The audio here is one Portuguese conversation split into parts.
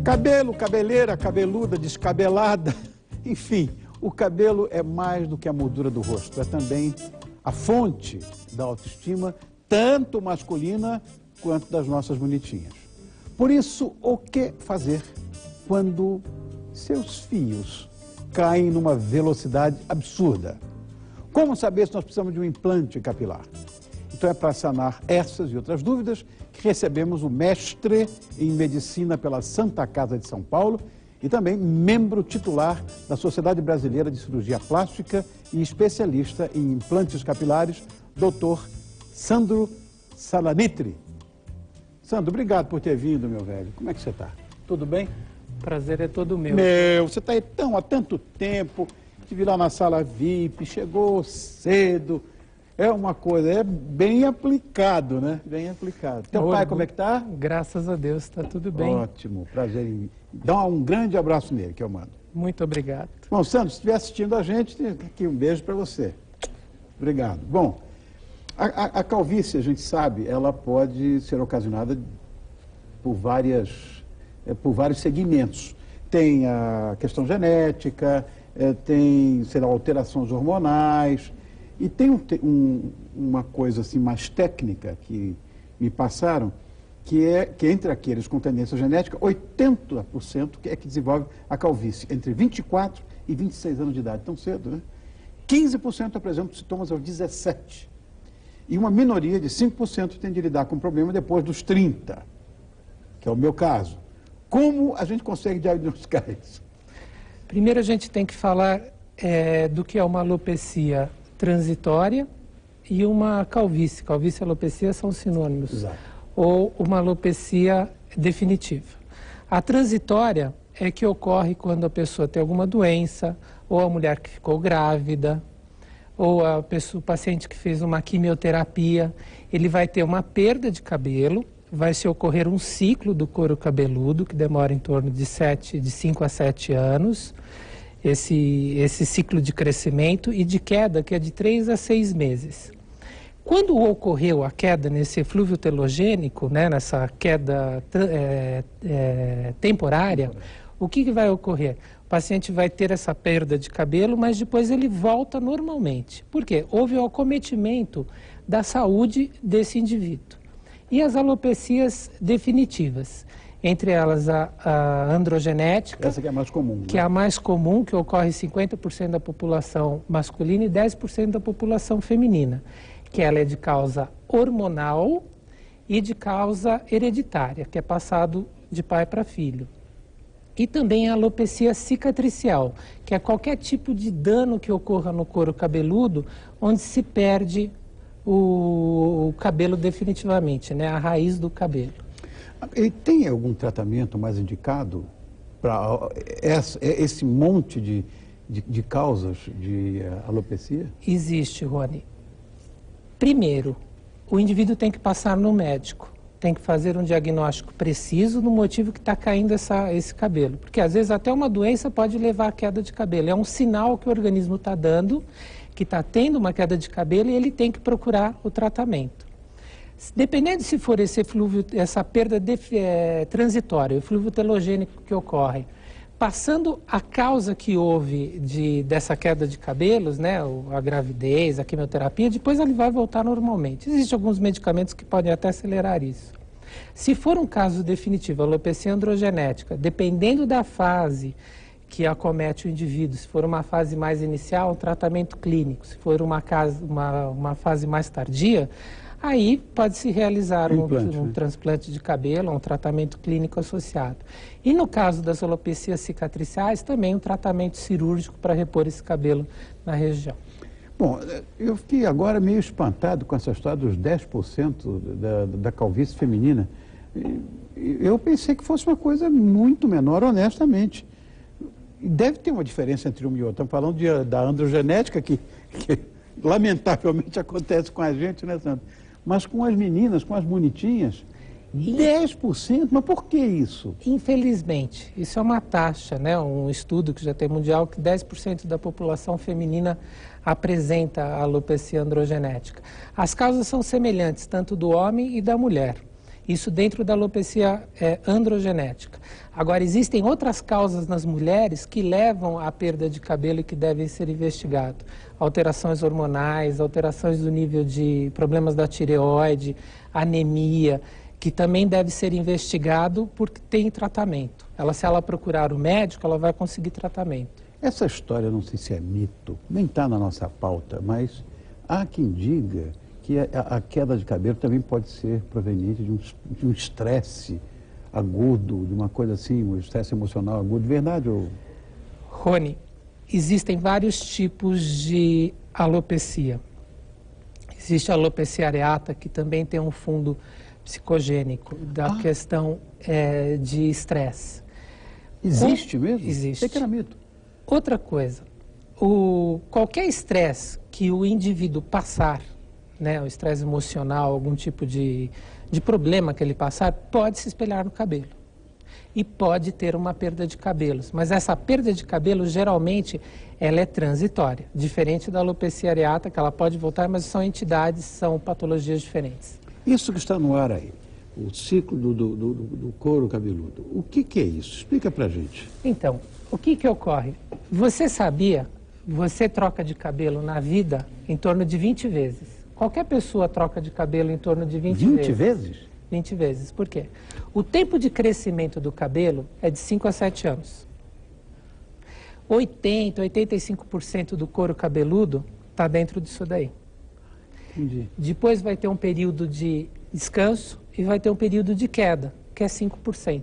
Cabelo, cabeleira, cabeluda, descabelada, enfim, o cabelo é mais do que a moldura do rosto, é também a fonte da autoestima, tanto masculina quanto das nossas bonitinhas. Por isso, o que fazer quando seus fios caem numa velocidade absurda? Como saber se nós precisamos de um implante capilar? Então é para sanar essas e outras dúvidas que recebemos o mestre em medicina pela Santa Casa de São Paulo e também membro titular da Sociedade Brasileira de Cirurgia Plástica e especialista em implantes capilares, Dr. Sandro Salanitri. Sandro, obrigado por ter vindo, meu velho. Como é que você está? Tudo bem? Prazer é todo meu. Você está aí há tanto tempo, estive lá na sala VIP, chegou cedo. É uma coisa, é bem aplicado, né? Bem aplicado. Teu pai, como é que tá? Graças a Deus, está tudo bem. Ótimo, prazer em... Dá um grande abraço nele, que eu mando. Muito obrigado. Bom, Sandro, se estiver assistindo a gente, tem aqui um beijo para você. Obrigado. Bom, a calvície, a gente sabe, ela pode ser ocasionada por vários segmentos. Tem a questão genética, tem, sei lá, alterações hormonais. E tem uma coisa assim mais técnica que me passaram, que entre aqueles com tendência genética, 80% é que desenvolve a calvície, entre 24 e 26 anos de idade, tão cedo, né? 15% apresentam sintomas aos 17. E uma minoria de 5% tem de lidar com o problema depois dos 30, que é o meu caso. Como a gente consegue diagnosticar isso? Primeiro a gente tem que falar do que é uma alopecia transitória e uma calvície. Calvície e alopecia são sinônimos. Exato. Ou uma alopecia definitiva. A transitória é que ocorre quando a pessoa tem alguma doença, ou a mulher que ficou grávida, ou o paciente que fez uma quimioterapia. Ele vai ter uma perda de cabelo, vai se ocorrer um ciclo do couro cabeludo, que demora em torno de 5 a 7 anos. Esse ciclo de crescimento e de queda, que é de 3 a 6 meses. Quando ocorreu a queda nesse eflúvio telogênico, né, nessa queda temporária, o que vai ocorrer? O paciente vai ter essa perda de cabelo, mas depois ele volta normalmente. Por quê? Houve o acometimento da saúde desse indivíduo. E as alopecias definitivas? Entre elas a androgenética. Essa que é a mais comum. Que é a mais comum, que ocorre em 50% da população masculina e 10% da população feminina. Que ela é de causa hormonal e de causa hereditária, que é passado de pai para filho. E também a alopecia cicatricial, que é qualquer tipo de dano que ocorra no couro cabeludo, onde se perde o cabelo definitivamente, né? A raiz do cabelo. E tem algum tratamento mais indicado para esse monte de causas de alopecia? Existe, Rony. Primeiro, o indivíduo tem que passar no médico, tem que fazer um diagnóstico preciso do motivo que está caindo esse cabelo. Porque às vezes até uma doença pode levar à queda de cabelo. É um sinal que o organismo está dando, que está tendo uma queda de cabelo e ele tem que procurar o tratamento. Dependendo se for esse eflúvio, essa perda transitória, o eflúvio telogênico que ocorre, passando a causa que houve dessa queda de cabelos, né, a gravidez, a quimioterapia, depois ele vai voltar normalmente. Existem alguns medicamentos que podem até acelerar isso. Se for um caso definitivo, alopecia androgenética, dependendo da fase que acomete o indivíduo, se for uma fase mais inicial, um tratamento clínico, se for uma fase mais tardia, aí pode-se realizar um transplante de cabelo, um tratamento clínico associado. E no caso das alopecias cicatriciais, também um tratamento cirúrgico para repor esse cabelo na região. Bom, eu fiquei agora meio espantado com essa história dos 10% da calvície feminina. Eu pensei que fosse uma coisa muito menor, honestamente. Deve ter uma diferença entre uma e outra. Estamos falando da androgenética, que lamentavelmente acontece com a gente, né, Sandra? Mas com as meninas, com as bonitinhas, 10%? Mas por que isso? Infelizmente, isso é uma taxa, né? Um estudo que já tem mundial que 10% da população feminina apresenta a alopecia androgenética. As causas são semelhantes, tanto do homem e da mulher. Isso dentro da alopecia androgenética. Agora, existem outras causas nas mulheres que levam à perda de cabelo e que devem ser investigados. Alterações hormonais, alterações do nível de problemas da tireoide, anemia, que também deve ser investigado porque tem tratamento. Se ela procurar o médico, ela vai conseguir tratamento. Essa história, não sei se é mito, nem está na nossa pauta, mas há quem diga que a queda de cabelo também pode ser proveniente de um estresse agudo, de uma coisa assim, um estresse emocional agudo. Verdade? Rony, existem vários tipos de alopecia. Existe a alopecia areata, que também tem um fundo psicogênico, da questão de estresse. Existe mesmo? Existe. Sei que era mito. Outra coisa, qualquer estresse que o indivíduo passar, né, o estresse emocional, algum tipo de problema que ele passar, pode se espelhar no cabelo. E pode ter uma perda de cabelos. Mas essa perda de cabelo, geralmente, ela é transitória. Diferente da alopecia areata, que ela pode voltar, mas são entidades, são patologias diferentes. Isso que está no ar aí, o ciclo do couro cabeludo, o que é isso? Explica pra gente. Então, o que ocorre? Você sabia, você troca de cabelo na vida em torno de 20 vezes. Qualquer pessoa troca de cabelo em torno de 20 vezes. 20 vezes? 20 vezes. Por quê? O tempo de crescimento do cabelo é de 5 a 7 anos. 85% do couro cabeludo está dentro disso daí. Entendi. Depois vai ter um período de descanso e vai ter um período de queda, que é 5%.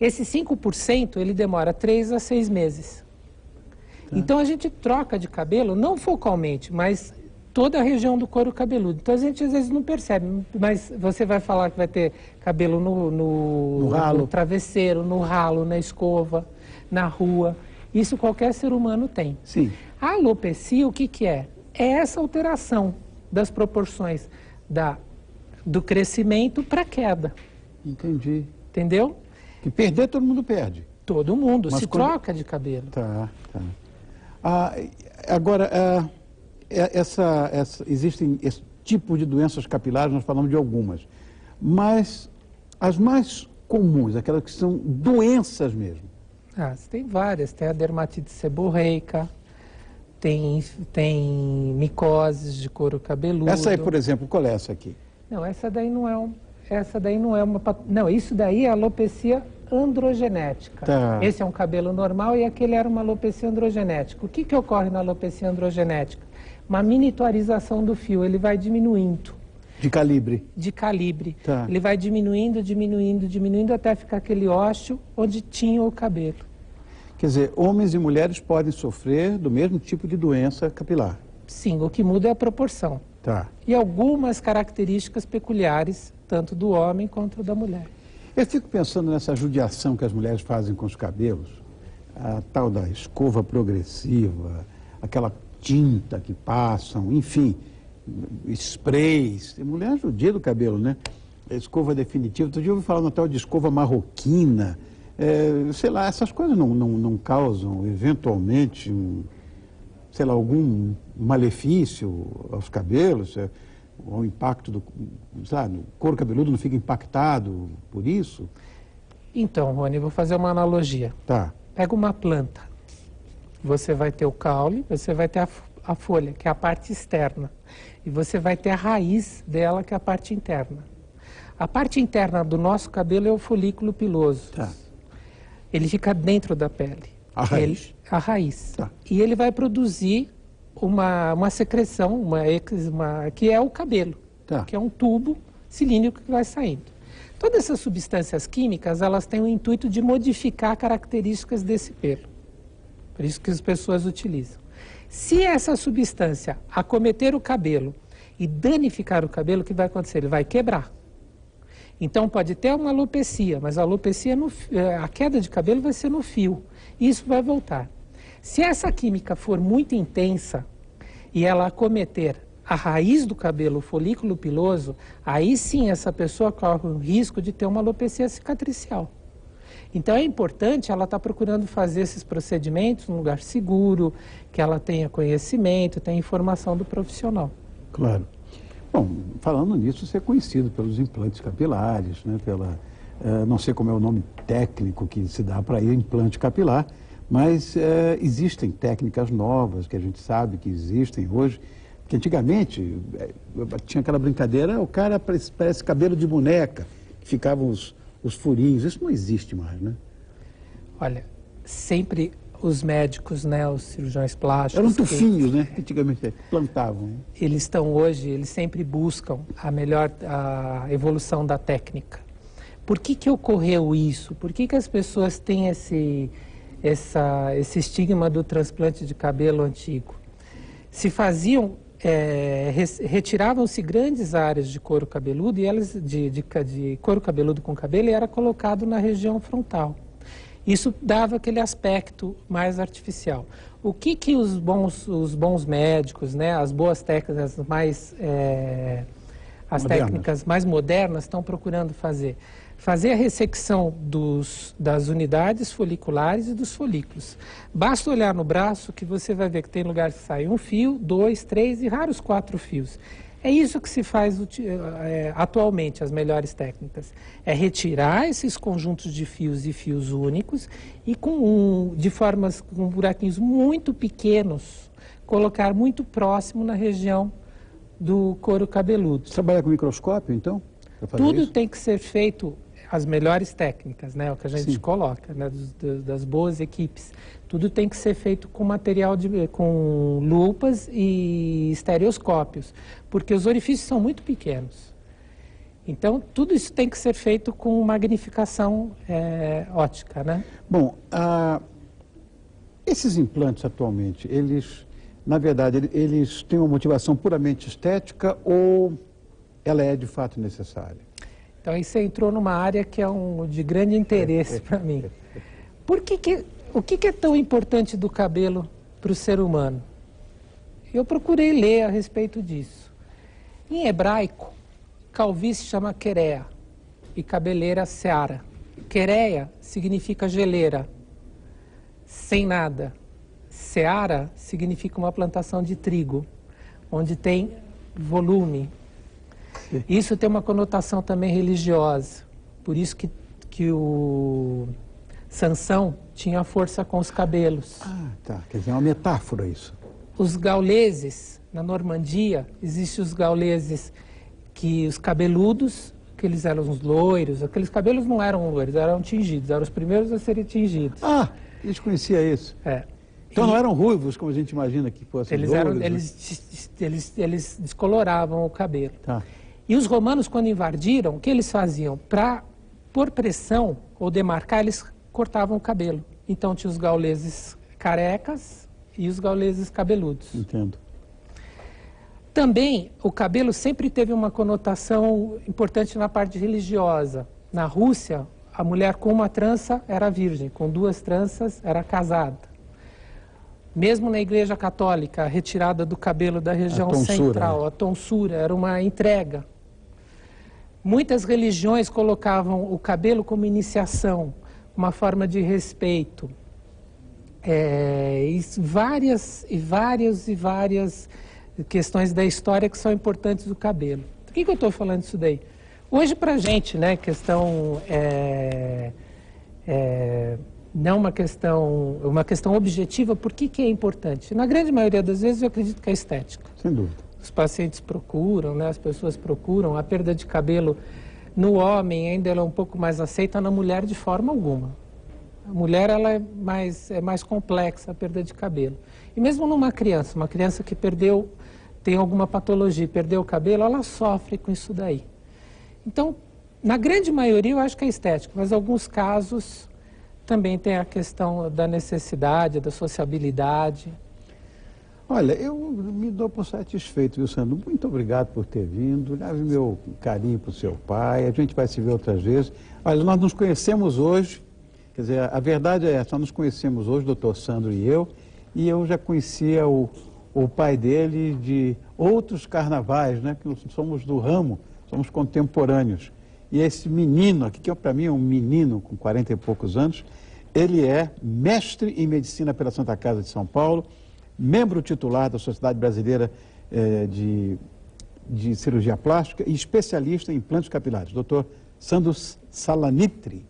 Esse 5% ele demora 3 a 6 meses. Tá. Então a gente troca de cabelo, não focalmente, mas toda a região do couro cabeludo. Então a gente às vezes não percebe, mas você vai falar que vai ter cabelo no ralo, no travesseiro, no ralo, na escova, na rua. Isso qualquer ser humano tem. Sim. A alopecia, o que é? É essa alteração das proporções do crescimento para a queda. Entendi. Entendeu? Que perder todo mundo perde. Todo mundo, mas se troca de cabelo. Tá. Agora, existem esse tipo de doenças capilares, nós falamos de algumas, mas as mais comuns, aquelas que são doenças mesmo. Tem várias, tem a dermatite seborreica, tem micoses de couro cabeludo. Essa aí, por exemplo, qual é essa aqui? Não, essa daí não é uma... Não, isso daí é alopecia androgenética. Tá. Esse é um cabelo normal e aquele era uma alopecia androgenética. O que ocorre na alopecia androgenética? Uma miniaturização do fio, ele vai diminuindo. De calibre? De calibre. Tá. Ele vai diminuindo até ficar aquele ósseo onde tinha o cabelo. Quer dizer, homens e mulheres podem sofrer do mesmo tipo de doença capilar? Sim, o que muda é a proporção. Tá. E algumas características peculiares, tanto do homem quanto da mulher. Eu fico pensando nessa judiação que as mulheres fazem com os cabelos, a tal da escova progressiva, aquela tinta que passam, enfim, sprays. Tem mulher judia do cabelo, né? Escova definitiva. Outro dia eu ouvi falar no tal de escova marroquina. Sei lá, essas coisas não causam, eventualmente, algum malefício aos cabelos? O impacto do couro cabeludo não fica impactado por isso? Então, Rony, vou fazer uma analogia. Tá. Pega uma planta. Você vai ter o caule, você vai ter a folha, que é a parte externa. E você vai ter a raiz dela, que é a parte interna. A parte interna do nosso cabelo é o folículo piloso. Tá. Ele fica dentro da pele. A raiz? A raiz. Tá. E ele vai produzir uma secreção, que é o cabelo, tá. Que é um tubo cilíndrico que vai saindo. Todas essas substâncias químicas, elas têm o intuito de modificar características desse pelo. Por isso que as pessoas utilizam. Se essa substância acometer o cabelo e danificar o cabelo, o que vai acontecer? Ele vai quebrar. Então pode ter uma alopecia, mas a alopecia, a queda de cabelo vai ser no fio. E isso vai voltar. Se essa química for muito intensa e ela acometer a raiz do cabelo, o folículo piloso, aí sim essa pessoa corre o risco de ter uma alopecia cicatricial. Então é importante ela estar procurando fazer esses procedimentos num lugar seguro, que ela tenha conhecimento, tenha informação do profissional. Claro. Bom, falando nisso, você é conhecido pelos implantes capilares, né? Não sei como é o nome técnico que se dá para implante capilar, mas existem técnicas novas que a gente sabe que existem hoje, que antigamente tinha aquela brincadeira, o cara parece cabelo de boneca, que ficavam os furinhos, isso não existe mais, né? Olha, sempre os médicos, né, os cirurgiões plásticos... Eram tufinhos, né? Antigamente plantavam. Né? Eles estão hoje, eles sempre buscam a evolução da técnica. Por que ocorreu isso? Por que as pessoas têm esse estigma do transplante de cabelo antigo? Se faziam, retiravam-se grandes áreas de couro cabeludo, e elas, de couro cabeludo com cabelo, e era colocado na região frontal. Isso dava aquele aspecto mais artificial. O que os bons médicos, né, as boas técnicas técnicas mais modernas estão procurando fazer? Fazer a ressecção das unidades foliculares e dos folículos. Basta olhar no braço que você vai ver que tem lugar que sai 1 fio, 2, 3 e raros 4 fios. É isso que se faz atualmente, as melhores técnicas. É retirar esses conjuntos de fios e fios únicos e com buraquinhos muito pequenos, colocar muito próximo na região do couro cabeludo. Você trabalha com microscópio, então? Tudo isso? Tem que ser feito, as melhores técnicas, né? O que a gente Sim. coloca, né? Das boas equipes. Tudo tem que ser feito com material, com lupas e estereoscópios, porque os orifícios são muito pequenos. Então, tudo isso tem que ser feito com magnificação ótica, né? Bom, esses implantes atualmente, na verdade, eles têm uma motivação puramente estética ou ela é de fato necessária? Então, aí você entrou numa área que é de grande interesse para mim. O que é tão importante do cabelo para o ser humano? Eu procurei ler a respeito disso. Em hebraico, calvície chama quereia e cabeleira seara. Quereia significa geleira, sem nada. Seara significa uma plantação de trigo, onde tem volume. Isso tem uma conotação também religiosa. Por isso que o Sansão tinha força com os cabelos. Ah, tá. Quer dizer, é uma metáfora isso. Os gauleses, na Normandia, existem os gauleses os cabeludos, que eles eram os loiros, aqueles cabelos não eram loiros, eram tingidos, eram os primeiros a serem tingidos. Ah, a gente conhecia isso. Então não eram ruivos, como a gente imagina que fossem loiros. Eles descoloravam o cabelo. Tá. E os romanos, quando invadiram, o que eles faziam? Por pressão ou demarcar, eles cortavam o cabelo. Então tinha os gauleses carecas e os gauleses cabeludos. Entendo. Também o cabelo sempre teve uma conotação importante na parte religiosa. Na Rússia, a mulher com uma trança era virgem, com 2 tranças era casada. Mesmo na Igreja Católica, a retirada do cabelo da região central, a tonsura, era uma entrega. Muitas religiões colocavam o cabelo como iniciação, uma forma de respeito. Várias questões da história que são importantes do cabelo. Por que eu estou falando isso daí? Hoje, para a gente, né, não uma questão objetiva, por que é importante? Na grande maioria das vezes, eu acredito que é estética. Sem dúvida. Os pacientes procuram, né, as pessoas procuram. A perda de cabelo no homem ainda é um pouco mais aceita, na mulher de forma alguma. A mulher ela é mais complexa, a perda de cabelo. E mesmo numa criança, uma criança que tem alguma patologia, perdeu o cabelo, ela sofre com isso daí. Então, na grande maioria, eu acho que é estético, mas em alguns casos também tem a questão da necessidade, da sociabilidade. Olha, eu me dou por satisfeito, viu, Sandro? Muito obrigado por ter vindo. Leve meu carinho para o seu pai. A gente vai se ver outras vezes. Olha, nós nos conhecemos hoje. Quer dizer, a verdade é essa, nós nos conhecemos hoje, doutor Sandro e eu já conhecia o pai dele de outros carnavais, né? Que nós somos do ramo, somos contemporâneos. E esse menino aqui, que para mim é um menino com 40 e poucos anos, ele é mestre em medicina pela Santa Casa de São Paulo, membro titular da Sociedade Brasileira de de cirurgia plástica e especialista em implantes capilares, Dr. Sandro Salanitri.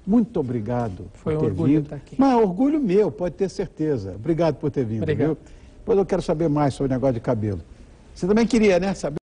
Muito obrigado Foi por um ter orgulho vindo. estar aqui. Mas orgulho meu, pode ter certeza. Obrigado por ter vindo, Obrigado. viu? Depois eu quero saber mais sobre o negócio de cabelo. Você também queria, né, saber?